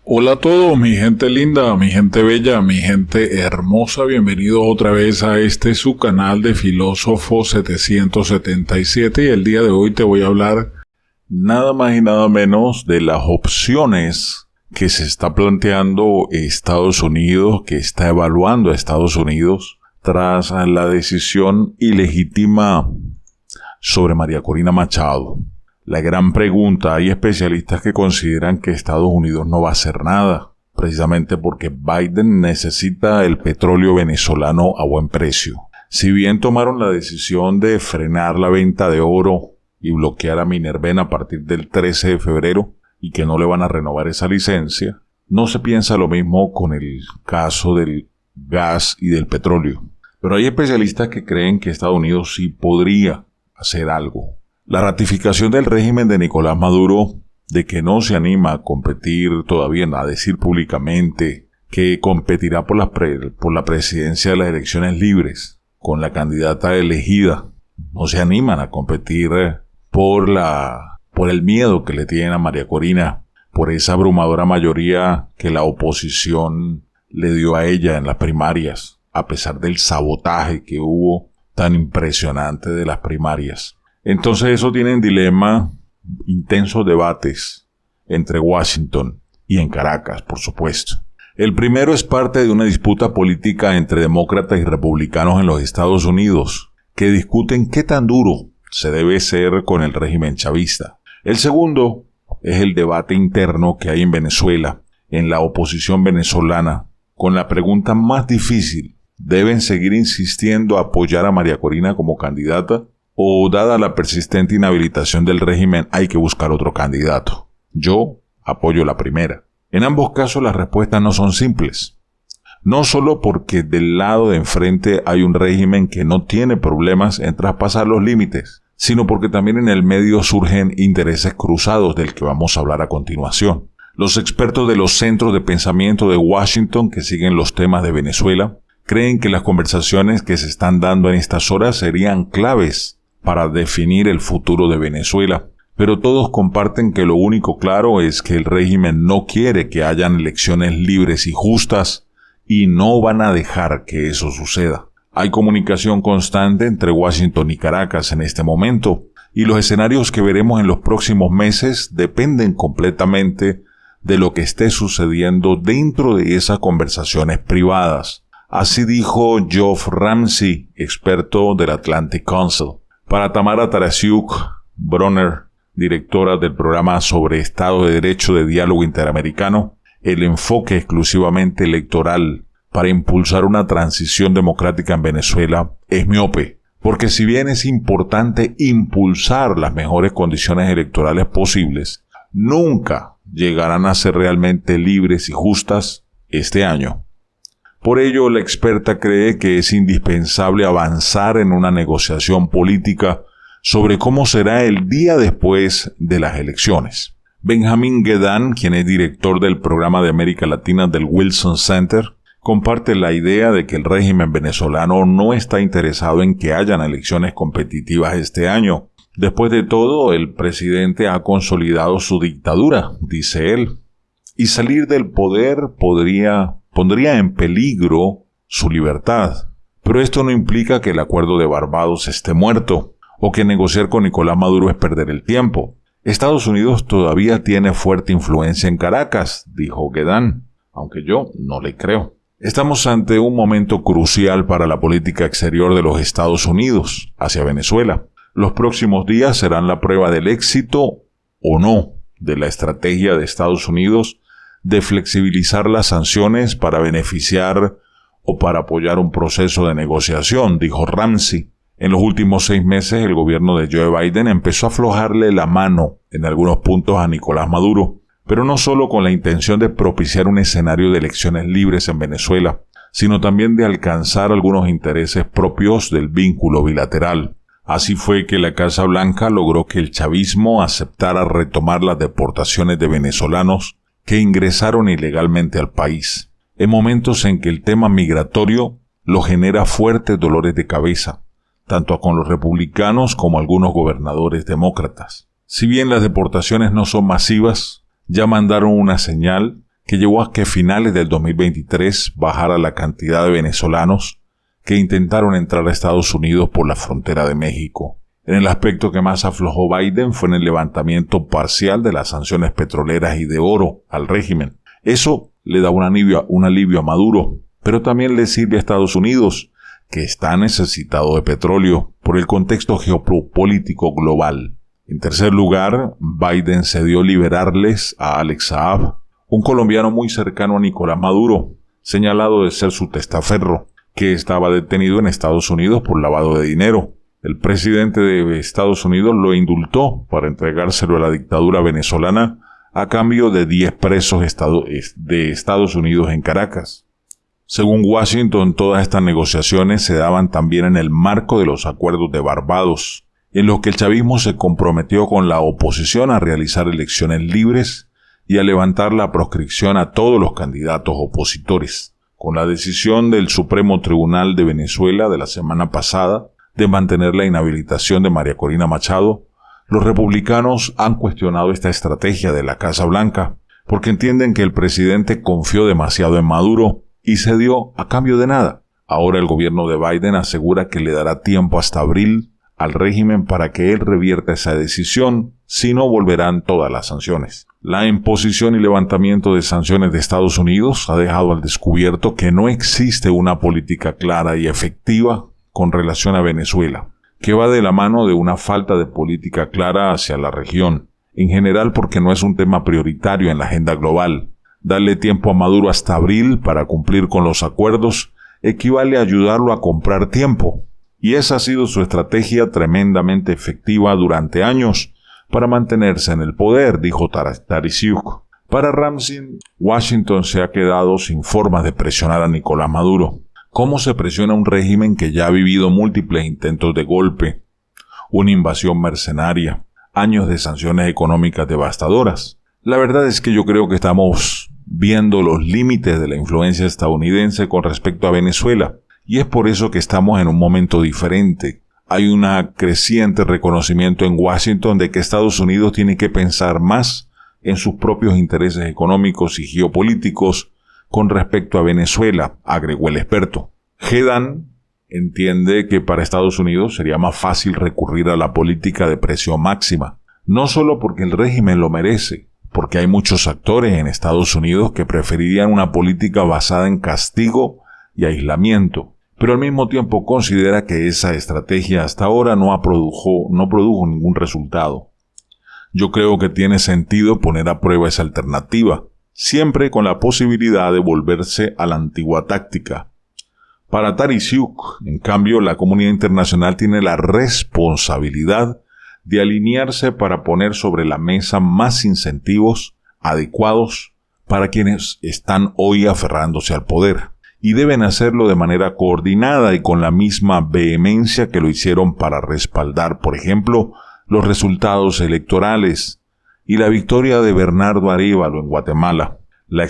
Hola a todos, mi gente linda, mi gente bella, mi gente hermosa, bienvenidos otra vez a su canal de Filósofo 777 y el día de hoy te voy a hablar nada más y nada menos de las opciones que se está planteando Estados Unidos, que está evaluando a Estados Unidos tras la decisión ilegítima sobre María Corina Machado. La gran pregunta, hay especialistas que consideran que Estados Unidos no va a hacer nada, precisamente porque Biden necesita el petróleo venezolano a buen precio. Si bien tomaron la decisión de frenar la venta de oro y bloquear a Minerven a partir del 13 de febrero y que no le van a renovar esa licencia, no se piensa lo mismo con el caso del gas y del petróleo. Pero hay especialistas que creen que Estados Unidos sí podría hacer algo. La ratificación del régimen de Nicolás Maduro, de que no se anima a competir todavía, a decir públicamente que competirá por la presidencia de las elecciones libres con la candidata elegida, no se animan a competir por el miedo que le tienen a María Corina, por esa abrumadora mayoría que la oposición le dio a ella en las primarias, a pesar del sabotaje que hubo tan impresionante de las primarias. Entonces eso tiene en dilema intensos debates entre Washington y en Caracas, por supuesto. El primero es parte de una disputa política entre demócratas y republicanos en los Estados Unidos, que discuten qué tan duro se debe ser con el régimen chavista. El segundo es el debate interno que hay en Venezuela, en la oposición venezolana, con la pregunta más difícil: ¿deben seguir insistiendo a apoyar a María Corina como candidata? ¿O dada la persistente inhabilitación del régimen hay que buscar otro candidato? Yo apoyo la primera. En ambos casos las respuestas no son simples. No solo porque del lado de enfrente hay un régimen que no tiene problemas en traspasar los límites, sino porque también en el medio surgen intereses cruzados del que vamos a hablar a continuación. Los expertos de los centros de pensamiento de Washington que siguen los temas de Venezuela creen que las conversaciones que se están dando en estas horas serían claves para definir el futuro de Venezuela, pero todos comparten que lo único claro es que el régimen no quiere que hayan elecciones libres y justas y no van a dejar que eso suceda. Hay comunicación constante entre Washington y Caracas en este momento, y los escenarios que veremos en los próximos meses dependen completamente de lo que esté sucediendo dentro de esas conversaciones privadas. Así dijo Geoff Ramsey, experto del Atlantic Council. Para Tamara Tarasiuk-Bronner, directora del programa sobre Estado de Derecho de Diálogo Interamericano, el enfoque exclusivamente electoral para impulsar una transición democrática en Venezuela es miope, porque si bien es importante impulsar las mejores condiciones electorales posibles, nunca llegarán a ser realmente libres y justas este año. Por ello, la experta cree que es indispensable avanzar en una negociación política sobre cómo será el día después de las elecciones. Benjamín Guedán, quien es director del programa de América Latina del Wilson Center, comparte la idea de que el régimen venezolano no está interesado en que hayan elecciones competitivas este año. Después de todo, el presidente ha consolidado su dictadura, dice él, y salir del poder pondría en peligro su libertad. Pero esto no implica que el acuerdo de Barbados esté muerto, o que negociar con Nicolás Maduro es perder el tiempo. Estados Unidos todavía tiene fuerte influencia en Caracas, dijo Guedán, aunque yo no le creo. Estamos ante un momento crucial para la política exterior de los Estados Unidos hacia Venezuela. Los próximos días serán la prueba del éxito o no de la estrategia de Estados Unidos de flexibilizar las sanciones para beneficiar o para apoyar un proceso de negociación, dijo Ramsey. En los últimos 6 meses, el gobierno de Joe Biden empezó a aflojarle la mano en algunos puntos a Nicolás Maduro, pero no solo con la intención de propiciar un escenario de elecciones libres en Venezuela, sino también de alcanzar algunos intereses propios del vínculo bilateral. Así fue que la Casa Blanca logró que el chavismo aceptara retomar las deportaciones de venezolanos que ingresaron ilegalmente al país, en momentos en que el tema migratorio lo genera fuertes dolores de cabeza, tanto con los republicanos como algunos gobernadores demócratas. Si bien las deportaciones no son masivas, ya mandaron una señal que llevó a que a finales del 2023 bajara la cantidad de venezolanos que intentaron entrar a Estados Unidos por la frontera de México. En el aspecto que más aflojó Biden fue en el levantamiento parcial de las sanciones petroleras y de oro al régimen. Eso le da un alivio a Maduro, pero también le sirve a Estados Unidos, que está necesitado de petróleo por el contexto geopolítico global. En tercer lugar, Biden cedió liberarles a Alex Saab, un colombiano muy cercano a Nicolás Maduro, señalado de ser su testaferro, que estaba detenido en Estados Unidos por lavado de dinero. El presidente de Estados Unidos lo indultó para entregárselo a la dictadura venezolana a cambio de 10 presos de Estados Unidos en Caracas. Según Washington, todas estas negociaciones se daban también en el marco de los acuerdos de Barbados, en los que el chavismo se comprometió con la oposición a realizar elecciones libres y a levantar la proscripción a todos los candidatos opositores. Con la decisión del Supremo Tribunal de Venezuela de la semana pasada de mantener la inhabilitación de María Corina Machado, los republicanos han cuestionado esta estrategia de la Casa Blanca, porque entienden que el presidente confió demasiado en Maduro y cedió a cambio de nada. Ahora el gobierno de Biden asegura que le dará tiempo hasta abril al régimen para que él revierta esa decisión, si no volverán todas las sanciones. La imposición y levantamiento de sanciones de Estados Unidos ha dejado al descubierto que no existe una política clara y efectiva con relación a Venezuela, que va de la mano de una falta de política clara hacia la región, en general porque no es un tema prioritario en la agenda global. Darle tiempo a Maduro hasta abril para cumplir con los acuerdos equivale a ayudarlo a comprar tiempo, y esa ha sido su estrategia tremendamente efectiva durante años para mantenerse en el poder, dijo Tarisiuk. Para Ramsey, Washington se ha quedado sin formas de presionar a Nicolás Maduro. ¿Cómo se presiona un régimen que ya ha vivido múltiples intentos de golpe, una invasión mercenaria, años de sanciones económicas devastadoras? La verdad es que yo creo que estamos viendo los límites de la influencia estadounidense con respecto a Venezuela, y es por eso que estamos en un momento diferente. Hay un creciente reconocimiento en Washington de que Estados Unidos tiene que pensar más en sus propios intereses económicos y geopolíticos con respecto a Venezuela, agregó el experto. Hedan entiende que para Estados Unidos sería más fácil recurrir a la política de presión máxima, no solo porque el régimen lo merece, porque hay muchos actores en Estados Unidos que preferirían una política basada en castigo y aislamiento, pero al mismo tiempo considera que esa estrategia hasta ahora no produjo ningún resultado. Yo creo que tiene sentido poner a prueba esa alternativa, siempre con la posibilidad de volverse a la antigua táctica. Para Tarisiuk, en cambio, la comunidad internacional tiene la responsabilidad de alinearse para poner sobre la mesa más incentivos adecuados para quienes están hoy aferrándose al poder, y deben hacerlo de manera coordinada y con la misma vehemencia que lo hicieron para respaldar, por ejemplo, los resultados electorales y la victoria de Bernardo Arévalo en Guatemala. La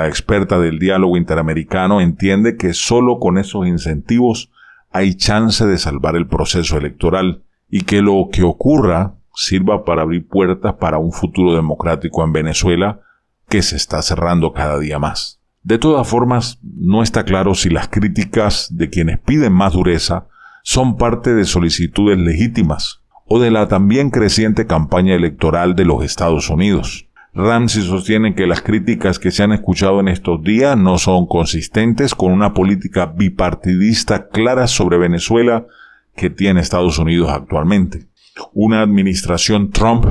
experta del diálogo interamericano entiende que solo con esos incentivos hay chance de salvar el proceso electoral y que lo que ocurra sirva para abrir puertas para un futuro democrático en Venezuela que se está cerrando cada día más. De todas formas, no está claro si las críticas de quienes piden más dureza son parte de solicitudes legítimas o de la también creciente campaña electoral de los Estados Unidos. Ramsey sostiene que las críticas que se han escuchado en estos días no son consistentes con una política bipartidista clara sobre Venezuela que tiene Estados Unidos actualmente. Una administración Trump,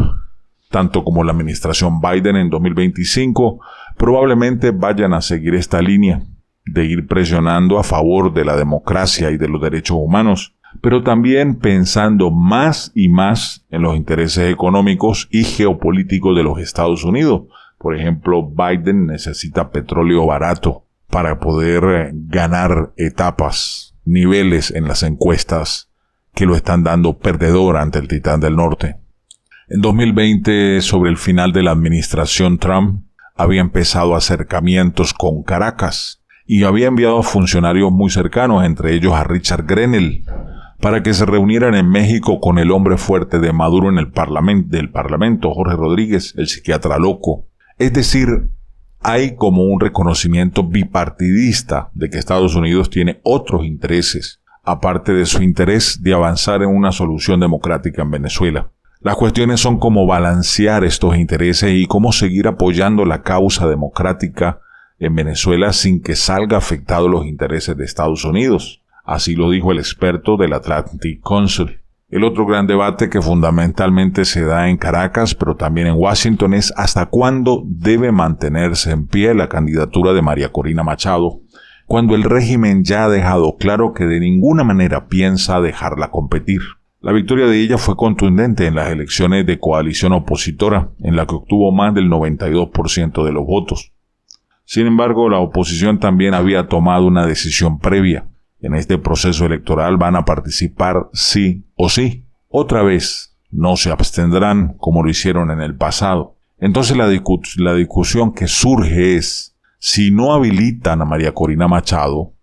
tanto como la administración Biden en 2025, probablemente vayan a seguir esta línea de ir presionando a favor de la democracia y de los derechos humanos, pero también pensando más y más en los intereses económicos y geopolíticos de los Estados Unidos. Por ejemplo, Biden necesita petróleo barato para poder ganar etapas, niveles en las encuestas que lo están dando perdedor ante el Titán del Norte. En 2020, sobre el final de la administración Trump, había empezado acercamientos con Caracas y había enviado a funcionarios muy cercanos, entre ellos a Richard Grenell, para que se reunieran en México con el hombre fuerte de Maduro en el Parlamento, Jorge Rodríguez, el psiquiatra loco. Es decir, hay como un reconocimiento bipartidista de que Estados Unidos tiene otros intereses, aparte de su interés de avanzar en una solución democrática en Venezuela. Las cuestiones son cómo balancear estos intereses y cómo seguir apoyando la causa democrática en Venezuela sin que salga afectados los intereses de Estados Unidos. Así lo dijo el experto del Atlantic Council. El otro gran debate que fundamentalmente se da en Caracas, pero también en Washington, es hasta cuándo debe mantenerse en pie la candidatura de María Corina Machado, cuando el régimen ya ha dejado claro que de ninguna manera piensa dejarla competir. La victoria de ella fue contundente en las elecciones de coalición opositora, en la que obtuvo más del 92% de los votos. Sin embargo, la oposición también había tomado una decisión previa. En este proceso electoral van a participar sí o sí. Otra vez, no se abstendrán como lo hicieron en el pasado. Entonces la discusión que surge es, si no habilitan a María Corina Machado,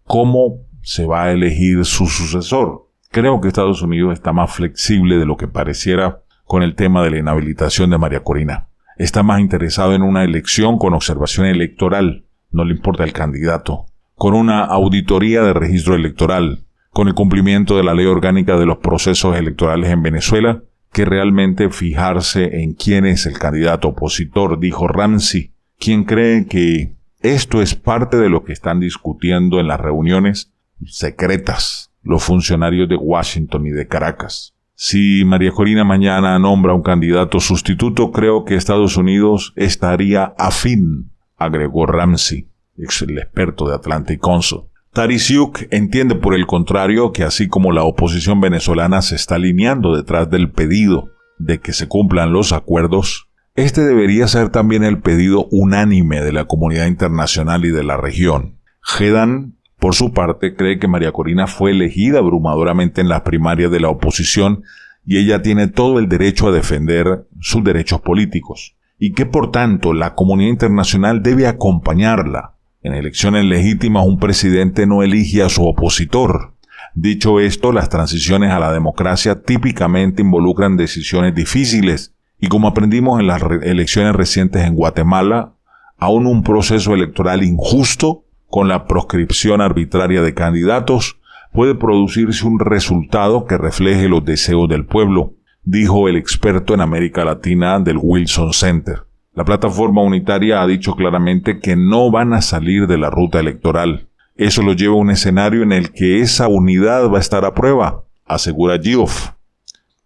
¿cómo se va a elegir su sucesor? Creo que Estados Unidos está más flexible de lo que pareciera con el tema de la inhabilitación de María Corina. Está más interesado en una elección con observación electoral, no le importa el candidato, con una auditoría de registro electoral, con el cumplimiento de la ley orgánica de los procesos electorales en Venezuela, que realmente fijarse en quién es el candidato opositor, dijo Ramsey, quien cree que esto es parte de lo que están discutiendo en las reuniones secretas los funcionarios de Washington y de Caracas. Si María Corina mañana nombra un candidato sustituto, creo que Estados Unidos estaría afín, agregó Ramsey, el experto de Atlantic Council. Tarisiuk entiende por el contrario que así como la oposición venezolana se está alineando detrás del pedido de que se cumplan los acuerdos, este debería ser también el pedido unánime de la comunidad internacional y de la región. Gedan, por su parte, cree que María Corina fue elegida abrumadoramente en las primarias de la oposición y ella tiene todo el derecho a defender sus derechos políticos, y que por tanto la comunidad internacional debe acompañarla. En elecciones legítimas un presidente no elige a su opositor. Dicho esto, las transiciones a la democracia típicamente involucran decisiones difíciles, y como aprendimos en las elecciones recientes en Guatemala, aún un proceso electoral injusto, con la proscripción arbitraria de candidatos, puede producirse un resultado que refleje los deseos del pueblo, dijo el experto en América Latina del Wilson Center. La plataforma unitaria ha dicho claramente que no van a salir de la ruta electoral. Eso lo lleva a un escenario en el que esa unidad va a estar a prueba, asegura Geoff.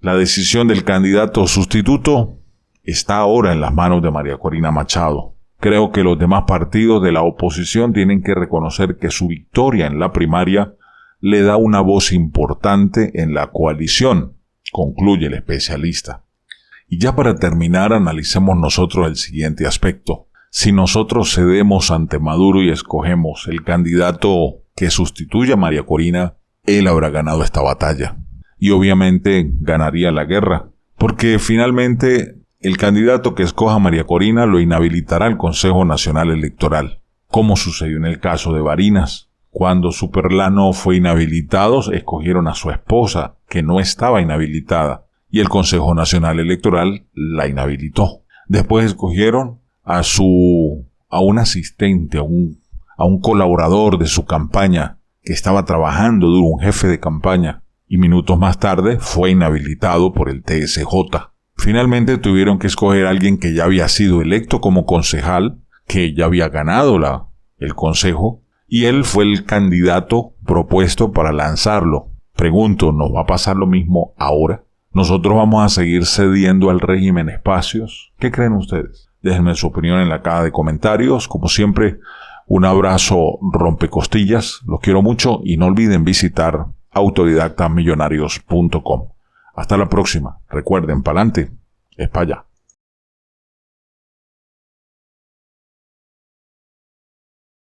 La decisión del candidato sustituto está ahora en las manos de María Corina Machado. Creo que los demás partidos de la oposición tienen que reconocer que su victoria en la primaria le da una voz importante en la coalición, concluye el especialista. Y ya para terminar, analicemos nosotros el siguiente aspecto. Si nosotros cedemos ante Maduro y escogemos el candidato que sustituya a María Corina, él habrá ganado esta batalla. Y obviamente ganaría la guerra, porque finalmente el candidato que escoja a María Corina lo inhabilitará el Consejo Nacional Electoral, como sucedió en el caso de Barinas. Cuando Superlano fue inhabilitado, escogieron a su esposa, que no estaba inhabilitada, y el Consejo Nacional Electoral la inhabilitó. Después escogieron a un asistente, a un colaborador de su campaña, que estaba trabajando duro, un jefe de campaña, y minutos más tarde fue inhabilitado por el TSJ. Finalmente tuvieron que escoger a alguien que ya había sido electo como concejal, que ya había ganado el consejo, y él fue el candidato propuesto para lanzarlo. Pregunto, ¿nos va a pasar lo mismo ahora? ¿Nosotros vamos a seguir cediendo al régimen espacios? ¿Qué creen ustedes? Déjenme su opinión en la caja de comentarios. Como siempre, un abrazo rompecostillas. Los quiero mucho y no olviden visitar autodidactamillonarios.com. Hasta la próxima. Recuerden, pa'lante, es para allá.